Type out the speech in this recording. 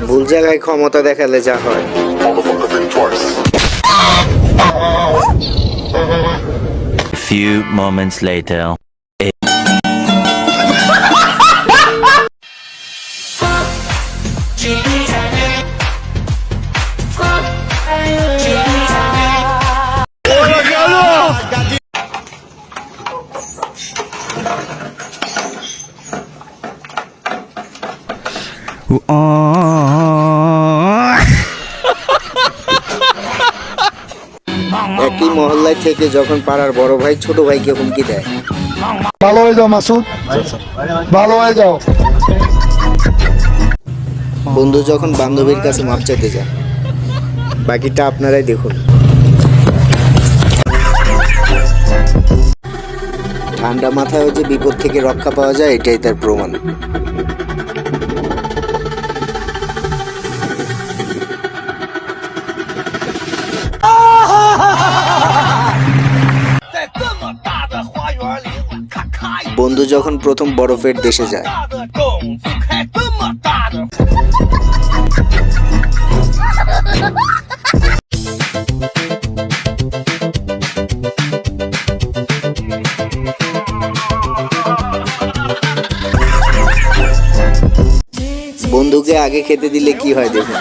ভুল জায়গায় ক্ষমতা দেখালে যা হয়। A few moments later. একই মহল্লায় থেকে যখন পাড়ার বড় ভাই ছোট ভাইকে হুমকি দেয়, ভালো হয়ে যাও মাসুদ, ভালো হয়ে যাও। বন্ধু যখন বান্ধবীর কাছে মাপ চাইতে যায়, বাকিটা আপনারাই দেখুন। ঠান্ডা মাথায় যে বিপদ থেকে রক্ষা পাওয়া যায়, এটাই তার প্রমাণ। বন্ধু যখন প্রথম বরফের দেশে যায়, বন্ধুকে আগে খেতে দিলে কি হয় দেখুন।